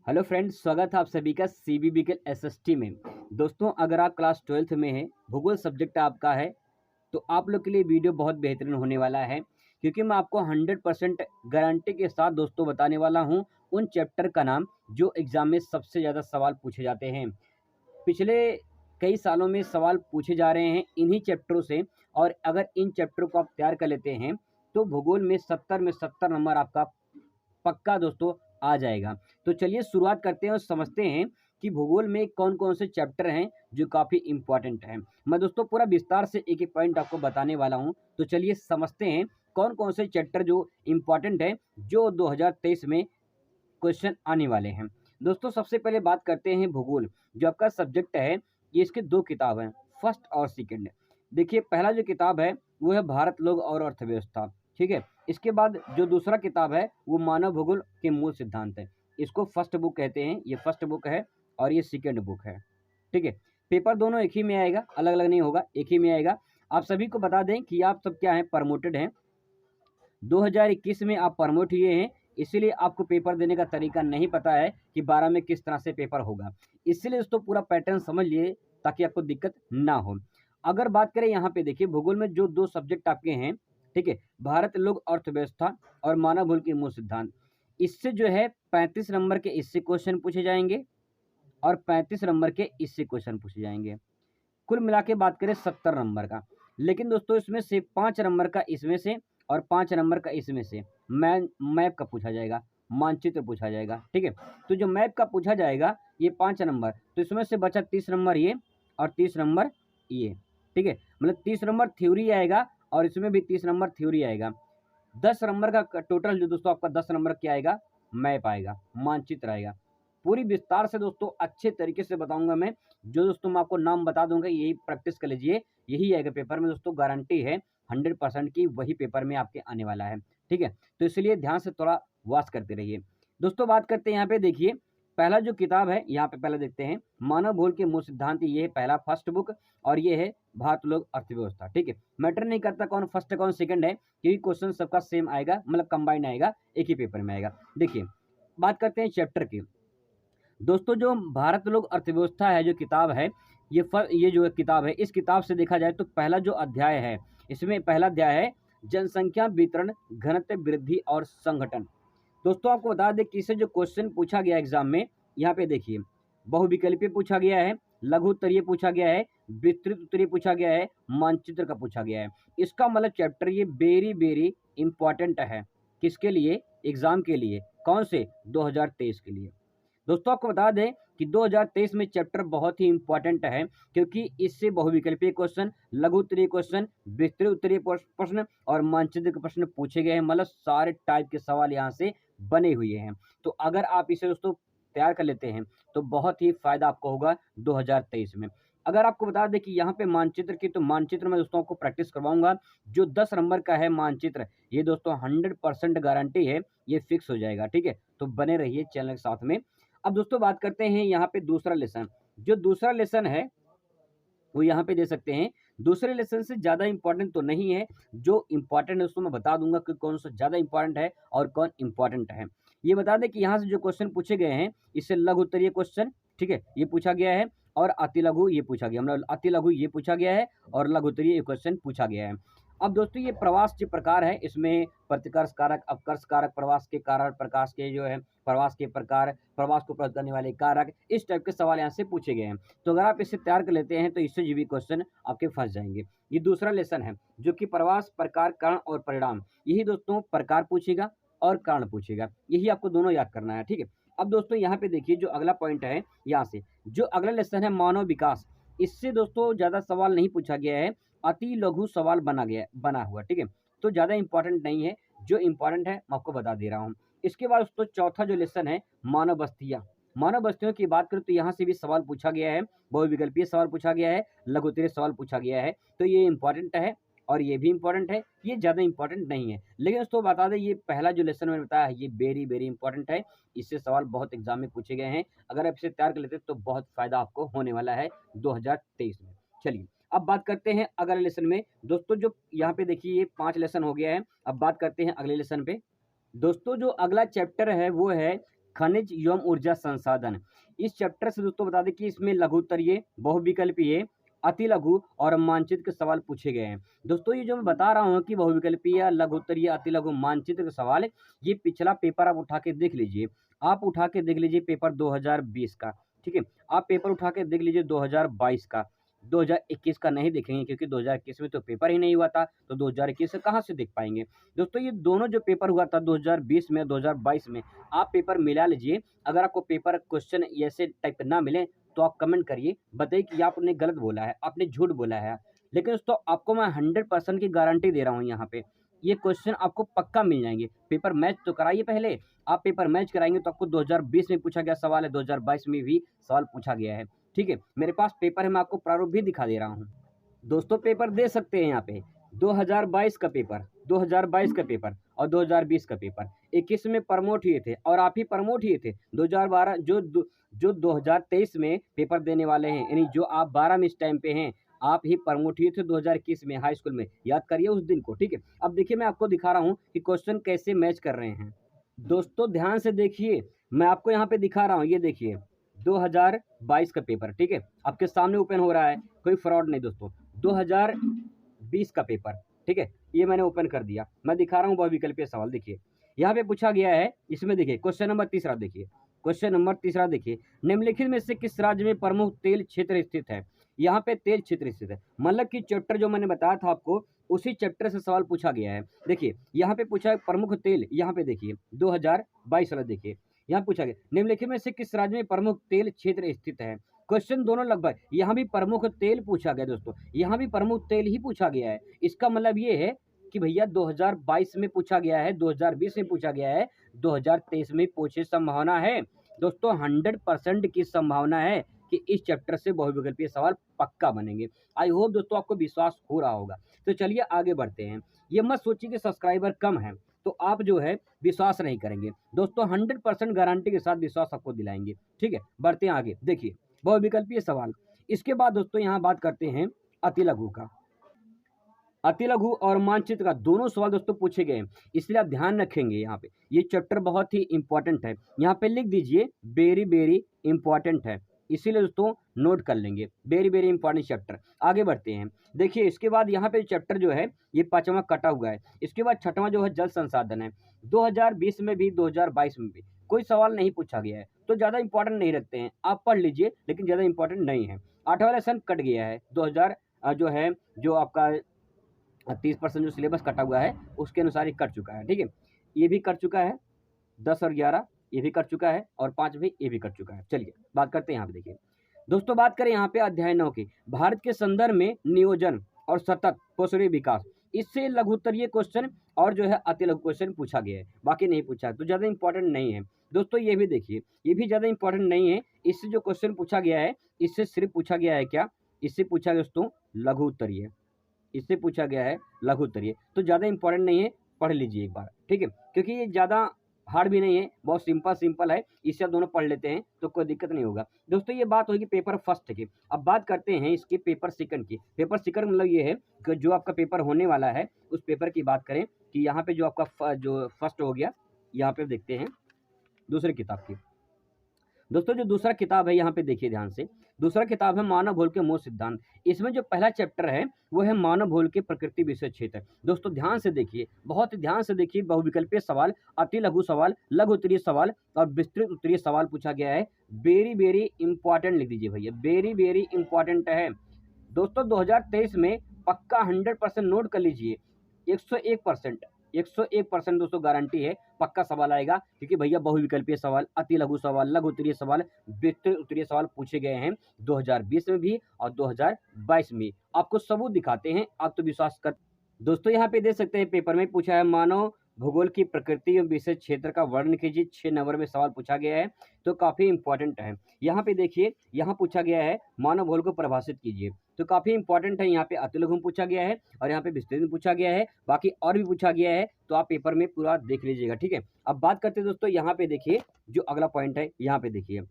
Hello friends, स्वागत है आप सभी का सीबीबीके एसएसटी में। दोस्तों, अगर आप क्लास 12th में हैं, भूगोल सब्जेक्ट आपका है, तो आप लोग के लिए वीडियो बहुत बेहतरीन होने वाला है, क्योंकि मैं आपको 100% गारंटी के साथ दोस्तों बताने वाला हूं उन चैप्टर का नाम जो एग्ज़ाम में सबसे ज़्यादा सवाल पूछे जाते हैं। पिछले कई सालों में सवाल पूछे जा रहे हैं इन्हीं चैप्टरों से, और अगर इन चैप्टरों को आप तैयार कर लेते हैं, तो भूगोल में 70 में 70 नंबर आपका पक्का दोस्तों आ जाएगा। तो चलिए शुरुआत करते हैं और समझते हैं कि भूगोल में कौन-कौन से चैप्टर हैं जो काफ़ी इम्पोर्टेंट हैं। मैं दोस्तों पूरा विस्तार से एक-एक पॉइंट आपको बताने वाला हूँ। तो चलिए समझते हैं कौन-कौन से चैप्टर जो इम्पोर्टेंट हैं, जो 2023 में क्वेश्चन आने वाले हैं। दोस्तों, सबसे पहले बात करते हैं भूगोल, जो आपका सब्जेक्ट है, ये इसके 2 किताब हैं, फर्स्ट और सेकंड। देखिए, पहला जो किताब है वो है भारत, लोग और अर्थव्यवस्था, ठीक है? इसके बाद जो दूसरा किताब है वो मानव भूगोल के मूल सिद्धांत है। इसको फर्स्ट बुक कहते हैं, ये फर्स्ट बुक है और ये सेकंड बुक है, ठीक है? पेपर दोनों एक ही में आएगा, अलग-अलग नहीं होगा, एक ही में आएगा। आप सभी को बता दें कि आप सब क्या हैं, प्रमोटेड हैं। 2021 में आप प्रमोट हुए हैं, इसीलिए आपको पेपर देने का तरीका नहीं पता है कि 12 में किस तरह से पेपर होगा। इसीलिए दोस्तों पूरा पैटर्न समझ लिए ताकि आपको दिक्कत ना हो। अगर बात करें यहाँ पे देखिए, भूगोल में जो 2 सब्जेक्ट आपके हैं, ठीक है? भारत, लोक अर्थव्यवस्था और मानव भूगोल के मूल सिद्धांत। इससे जो है 35 नंबर के इससे क्वेश्चन पूछे जाएँगे और 35 नंबर के इससे क्वेश्चन पूछे जाएँगे। कुल मिला के बात करें 70 नंबर का। लेकिन दोस्तों इसमें से 5 नंबर का इसमें से और 5 नंबर का इसमें से मैप का पूछा जाएगा, मानचित्र पूछा जाएगा, ठीक है? तो जो मैप का पूछा जाएगा ये 5 नंबर, तो इसमें से बचा 30 नंबर ये और 30 नंबर ये, ठीक है? मतलब 30 नंबर थ्योरी आएगा और इसमें भी 30 नंबर थ्योरी आएगा। 10 नंबर का टोटल जो दोस्तों आपका 10 नंबर क्या आएगा? मैप आएगा, मानचित्र आएगा। पूरी विस्तार से दोस्तों अच्छे तरीके से बताऊँगा मैं। जो दोस्तों मैं आपको नाम बता दूँगा, यही प्रैक्टिस कर लीजिए, यही आएगा पेपर में दोस्तों, गारंटी है 100% की वही पेपर में आपके आने वाला है, ठीक है? तो इसलिए ध्यान से थोड़ा वॉच करते रहिए। दोस्तों बात करते हैं यहाँ पे देखिए, पहला जो किताब है यहाँ पे पहले देखते हैं, मानव भूगोल के मूल सिद्धांत, ये है पहला फर्स्ट बुक और ये है भारत, लोक अर्थव्यवस्था, ठीक है? मैटर नहीं करता कौन फर्स्ट है कौन सेकंड है, क्योंकि क्वेश्चन सबका सेम आएगा, मतलब कंबाइन आएगा, एक ही पेपर में आएगा। देखिए, बात करते हैं चैप्टर की। दोस्तों जो भारत लोक अर्थव्यवस्था है जो किताब है, ये जो किताब है, इस किताब से देखा जाए तो पहला जो अध्याय है, इसमें पहला अध्याय है जनसंख्या वितरण, घनत्व वृद्धि और संगठन। दोस्तों आपको बता दें कि इससे जो क्वेश्चन पूछा गया एग्जाम में, यहाँ पे देखिए, बहुविकल्पीय पूछा गया है, लघु उत्तरीय पूछा गया है, विस्तृत उत्तरीय पूछा गया है, मानचित्र का पूछा गया है। इसका मतलब चैप्टर ये वेरी वेरी इंपॉर्टेंट है। किसके लिए? एग्जाम के लिए। कौन से? 2023 के लिए। दोस्तों आपको बता दें कि 2023 में चैप्टर बहुत ही इंपॉर्टेंट है, क्योंकि इससे बहुविकल्पीय क्वेश्चन, लघु उत्तरीय क्वेश्चन, विस्तृत उत्तरीय प्रश्न और मानचित्र के प्रश्न पूछे गए हैं। मतलब सारे टाइप के सवाल यहाँ से बने हुए हैं। तो अगर आप इसे दोस्तों तैयार कर लेते हैं तो बहुत ही फायदा आपको होगा 2023 में। अगर आपको बता दें कि यहाँ पे मानचित्र की, तो मानचित्र में दोस्तों आपको प्रैक्टिस करवाऊंगा। जो 10 नंबर का है मानचित्र, ये दोस्तों 100% गारंटी है, ये फिक्स हो जाएगा, ठीक है? तो बने रहिए चैनल के साथ में। अब दोस्तों बात करते हैं यहाँ पे दूसरा लेसन। जो दूसरा लेसन है वो यहाँ पे दे सकते हैं। दूसरे लेसन से ज़्यादा इंपॉर्टेंट तो नहीं है, जो इंपॉर्टेंट है उसको मैं बता दूंगा कि कौन सा ज़्यादा इंपॉर्टेंट है और कौन इंपॉर्टेंट है। ये बता दें कि यहाँ से जो क्वेश्चन पूछे गए हैं, इससे लघु उत्तरीय क्वेश्चन, ठीक है, ये पूछा गया है और अति लघु ये पूछा गया, मतलब अति लघु ये पूछा गया है और लघु उत्तरीय क्वेश्चन पूछा गया है। अब दोस्तों ये प्रवास जो प्रकार है, इसमें प्रतिकर्ष कारक, अपकर्ष कारक, प्रवास के कारण, प्रकाश के जो है प्रवास के प्रकार, प्रवास को प्रभावित करने वाले कारक, इस टाइप के सवाल यहाँ से पूछे गए हैं। तो अगर आप इसे तैयार कर लेते हैं तो इससे जो भी क्वेश्चन आपके फंस जाएंगे। ये दूसरा लेसन है जो कि प्रवास, प्रकार, कारण और परिणाम। यही दोस्तों प्रकार पूछेगा और कारण पूछेगा, यही आपको दोनों याद करना है, ठीक है? अब दोस्तों यहाँ पे देखिए, जो अगला पॉइंट है यहाँ से, जो अगला लेसन है मानव विकास, इससे दोस्तों ज़्यादा सवाल नहीं पूछा गया है, अति लघु सवाल बना हुआ, ठीक है? तो ज़्यादा इंपॉर्टेंट नहीं है। जो इंपॉर्टेंट है मैं आपको बता दे रहा हूँ। इसके बाद दोस्तों चौथा जो लेसन है मानव बस्तियाँ। मानव बस्तियों की बात करें तो यहाँ से भी सवाल पूछा गया है, बहुविकल्पीय सवाल पूछा गया है, लघु उत्तरीय सवाल पूछा गया है। तो ये इंपॉर्टेंट है और ये भी इंपॉर्टेंट है, ये ज़्यादा इंपॉर्टेंट नहीं है। लेकिन दोस्तों बता दें, ये पहला जो लेसन मैंने बताया है ये वेरी वेरी इंपॉर्टेंट है। इससे सवाल बहुत एग्जाम में पूछे गए हैं। अगर आप इसे तैयार कर लेते हैं तो बहुत फायदा आपको होने वाला है 2023 में। चलिए अब बात करते हैं अगले लेसन में। दोस्तों जो यहाँ पे देखिए, ये 5 लेसन हो गया है। अब बात करते हैं अगले लेसन पे। दोस्तों जो अगला चैप्टर है वो है खनिज एवं ऊर्जा संसाधन। इस चैप्टर से दोस्तों बता दें कि इसमें लघु उत्तरीय, बहुविकल्पीय, अति लघु और मानचित्र के सवाल पूछे गए हैं। दोस्तों ये जो मैं बता रहा हूँ कि बहुविकल्पीय, लघु उत्तरीय, अति लघु, मानचित्र के सवाल, ये पिछला पेपर आप उठा के देख लीजिए। आप उठा के देख लीजिए पेपर 2020 का, ठीक है। आप पेपर उठा के देख लीजिए 2022 का। 2021 का नहीं देखेंगे क्योंकि 2021 में तो पेपर ही नहीं हुआ था, तो 2021 से कहाँ से देख पाएंगे। दोस्तों ये दोनों जो पेपर हुआ था 2020 में, 2022 में, आप पेपर मिला लीजिए। अगर आपको पेपर क्वेश्चन ऐसे टाइप ना मिले तो आप कमेंट करिए, बताइए कि आपने गलत बोला है, आपने झूठ बोला है। लेकिन दोस्तों आपको मैं 100% की गारंटी दे रहा हूँ यहाँ पे, ये क्वेश्चन आपको पक्का मिल जाएंगे। पेपर मैच तो कराइए पहले, आप पेपर मैच कराएंगे तो आपको 2020 में पूछा गया सवाल है, 2022 में भी सवाल पूछा गया है, ठीक है। मेरे पास पेपर है, मैं आपको प्रारूप भी दिखा दे रहा हूँ। दोस्तों पेपर दे सकते हैं यहाँ पे 2022 का पेपर, 2022 का पेपर और 2020 का पेपर। 21 में प्रमोट हुए थे और आप ही प्रमोट हुए थे। 2012 जो 2023 में पेपर देने वाले हैं, यानी जो आप 12 में इस टाइम पे हैं, आप ही प्रमोट हुए थे 2021 में हाई स्कूल में। याद करिए उस दिन को, ठीक है। अब देखिए मैं आपको दिखा रहा हूँ कि क्वेश्चन कैसे मैच कर रहे हैं। दोस्तों ध्यान से देखिए, मैं आपको यहाँ पे दिखा रहा हूँ, ये देखिए 2022 का पेपर, ठीक है, आपके सामने ओपन हो रहा है, कोई फ्रॉड नहीं दोस्तों। 2020 का पेपर, ठीक है, ये मैंने ओपन कर दिया, मैं दिखा रहा हूँ बहुविकल्पीय सवाल। देखिए यहाँ पे पूछा गया है, इसमें देखिए क्वेश्चन नंबर तीसरा, देखिए क्वेश्चन नंबर तीसरा देखिए, निम्नलिखित में से किस राज्य में प्रमुख तेल क्षेत्र स्थित है। यहाँ पे तेल क्षेत्र स्थित है, मतलब कि चैप्टर जो मैंने बताया था आपको, उसी चैप्टर से सवाल पूछा गया है। देखिए यहाँ पे पूछा है प्रमुख तेल, यहाँ पे देखिए 2022 वाला देखिए, यहाँ पूछा गया निम्नलिखित में से किस राज्य में प्रमुख तेल क्षेत्र स्थित है। क्वेश्चन दोनों लगभग, यहाँ भी प्रमुख तेल पूछा गया दोस्तों, यहाँ भी प्रमुख तेल ही पूछा गया है। इसका मतलब ये है कि भैया 2022 में पूछा गया है, 2020 में पूछा गया है, 2023 में पूछे संभावना है दोस्तों। 100% की संभावना है कि इस चैप्टर से बहुविकल्पीय सवाल पक्का बनेंगे। आई होप दोस्तों आपको विश्वास हो रहा होगा। तो चलिए आगे बढ़ते हैं। ये मत सोचिए कि सब्सक्राइबर कम है तो आप जो है विश्वास नहीं करेंगे दोस्तों, 100% गारंटी के साथ विश्वास आपको दिलाएंगे, ठीक है। बढ़ते हैं आगे, देखिए बहुविकल्पीय सवाल। इसके बाद दोस्तों यहाँ बात करते हैं अति लघु का। अति लघु और मानचित्र का दोनों सवाल दोस्तों पूछे गए हैं, इसलिए आप ध्यान रखेंगे। यहाँ पे ये चैप्टर बहुत ही इंपॉर्टेंट है, यहाँ पे लिख दीजिए वेरी वेरी इंपॉर्टेंट है, इसीलिए दोस्तों नोट कर लेंगे, वेरी वेरी इंपॉर्टेंट चैप्टर। आगे बढ़ते हैं, देखिए इसके बाद यहाँ पे चैप्टर जो है ये 5वां कटा हुआ है। इसके बाद 6वां जो है जल संसाधन है। 2020 में भी 2022 में भी कोई सवाल नहीं पूछा गया है, तो ज़्यादा इंपॉर्टेंट नहीं रखते हैं, आप पढ़ लीजिए, लेकिन ज़्यादा इंपॉर्टेंट नहीं है। 8वां लेसन कट गया है, 2000 जो है जो आपका 30% जो सिलेबस कटा हुआ है उसके अनुसार ही कट चुका है, ठीक है। ये भी कट चुका है, 10 और 11 ये भी कट चुका है, और 5 भी ये भी कट चुका है। चलिए बात करते हैं यहाँ पे। देखिए दोस्तों बात करें यहाँ पे अध्याय 9 की, भारत के संदर्भ में नियोजन और सतत कौशल विकास, इससे लघु उत्तरीय क्वेश्चन और जो है अति लघु क्वेश्चन पूछा गया है, बाकी नहीं पूछा है, तो ज़्यादा इंपॉर्टेंट नहीं है दोस्तों। ये भी देखिए, ये भी ज़्यादा इंपॉर्टेंट नहीं है। इससे जो क्वेश्चन पूछा गया है, इससे सिर्फ पूछा गया है क्या, इससे पूछा गया दोस्तों लघु उत्तरीय, इससे पूछा गया है लघु उत्तरीय, तो ज़्यादा इंपॉर्टेंट नहीं है, पढ़ लीजिए एक बार, ठीक है। क्योंकि ये ज़्यादा हार्ड भी नहीं है, बहुत सिंपल है, इससे आप दोनों पढ़ लेते हैं तो कोई दिक्कत नहीं होगा दोस्तों। ये बात होगी पेपर फर्स्ट की। अब बात करते हैं इसके पेपर सेकंड की। पेपर सेकंड मतलब ये है कि जो आपका पेपर होने वाला है उस पेपर की बात करें कि यहाँ पे जो आपका जो फर्स्ट हो गया, यहाँ पे देखते हैं दूसरी किताब की। दोस्तों जो दूसरा किताब है यहाँ पे देखिए ध्यान से, दूसरा किताब है मानव भूल के मूल सिद्धांत। इसमें जो पहला चैप्टर है वो है मानव भूल के प्रकृति विषय क्षेत्र। दोस्तों ध्यान से देखिए, बहुत ध्यान से देखिए, बहुविकल्पीय सवाल, अति लघु सवाल, लघु उत्तरीय सवाल और विस्तृत उत्तरीय सवाल पूछा गया है। वेरी वेरी इंपॉर्टेंट लिख दीजिए भैया, वेरी वेरी इंपॉर्टेंट है दोस्तों। 2023 में पक्का 100% नोट कर लीजिए, 101% दोस्तों गारंटी है पक्का सवाल आएगा, क्योंकि भैया बहुविकल्पीय सवाल, अति लघु सवाल, लघु उत्तरीय सवाल, विस्तृत उत्तरीय सवाल पूछे गए हैं 2020 में भी और 2022 में। आपको सबूत दिखाते हैं, आप तो विश्वास कर। दोस्तों यहाँ पे देख सकते हैं पेपर में पूछा है मानव भूगोल की प्रकृति और विशेष क्षेत्र का वर्णन कीजिए, 6 नंबर में सवाल पूछा गया है, तो काफ़ी इंपॉर्टेंट है। यहाँ पे देखिए, यहाँ पूछा गया है मानव भूगोल को परिभाषित कीजिए, तो काफ़ी इंपॉर्टेंट है। यहाँ पे अति लघु में पूछा गया है और यहाँ पे विस्तृत में पूछा गया है, बाकी और भी पूछा गया है, तो आप पेपर में पूरा देख लीजिएगा, ठीक है। अब बात करते हैं दोस्तों, यहाँ पे देखिए जो अगला पॉइंट है, यहाँ पे देखिए,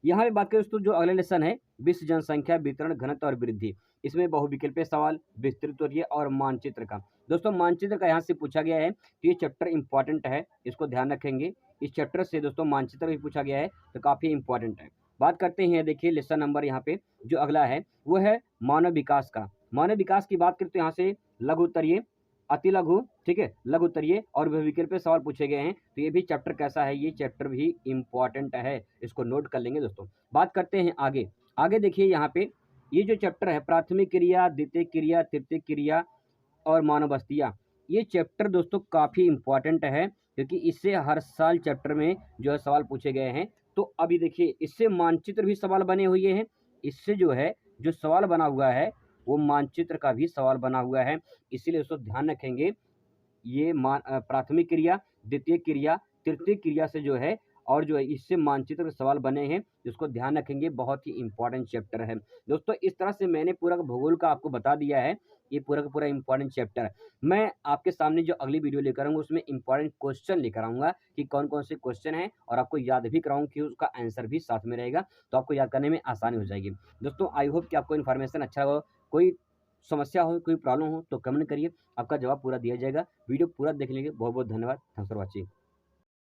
यहाँ पे बात करें दोस्तों, जो अगला लेसन है विश्व जनसंख्या वितरण घनत्व और वृद्धि, इसमें बहुविकल्पीय सवाल, विस्तृत उत्तरीय और मानचित्र का। दोस्तों मानचित्र का यहाँ से पूछा गया है, तो ये चैप्टर इंपॉर्टेंट है, इसको ध्यान रखेंगे। इस चैप्टर से दोस्तों मानचित्र भी पूछा गया है, तो काफ़ी इंपॉर्टेंट है। बात करते हैं, देखिए लेसन नंबर यहाँ पे जो अगला है वो है मानव विकास का। मानव विकास की बात करें तो यहाँ से लघु उत्तरीय, अति लघु, ठीक है, लघु उत्तरीय और बहुविकल्पीय सवाल पूछे गए हैं। तो ये भी चैप्टर कैसा है, ये चैप्टर भी इंपॉर्टेंट है, इसको नोट कर लेंगे दोस्तों। बात करते हैं आगे। आगे देखिए यहाँ पे ये जो चैप्टर है प्राथमिक क्रिया, द्वितीय क्रिया, तृतीय क्रिया और मानव बस्तियाँ, ये चैप्टर दोस्तों काफ़ी इंपॉर्टेंट है, क्योंकि इससे हर साल चैप्टर में जो है सवाल पूछे गए हैं। तो अभी देखिए इससे मानचित्र भी सवाल बने हुए हैं, इससे जो है जो सवाल बना हुआ है वो मानचित्र का भी सवाल बना हुआ है। इसीलिए दोस्तों ध्यान रखेंगे, ये प्राथमिक क्रिया, द्वितीय क्रिया, तृतीय क्रिया से जो है और जो है इससे मानचित्र के सवाल बने हैं, इसको ध्यान रखेंगे, बहुत ही इंपॉर्टेंट चैप्टर है दोस्तों। इस तरह से मैंने पूरा भूगोल का आपको बता दिया है, ये पूरा का पूरा इंपॉर्टेंट चैप्टर है। मैं आपके सामने जो अगली वीडियो लेकर आऊँगा उसमें इंपॉर्टेंट क्वेश्चन लेकर आऊँगा कि कौन कौन से क्वेश्चन हैं, और आपको याद भी कराऊँ कि उसका आंसर भी साथ में रहेगा, तो आपको याद करने में आसानी हो जाएगी। दोस्तों आई होप कि आपको इन्फॉर्मेशन अच्छा लगा। कोई समस्या हो, कोई प्रॉब्लम हो तो कमेंट करिए, आपका जवाब पूरा दिया जाएगा। वीडियो पूरा देखने के लिए बहुत बहुत धन्यवाद। Thanks for watching.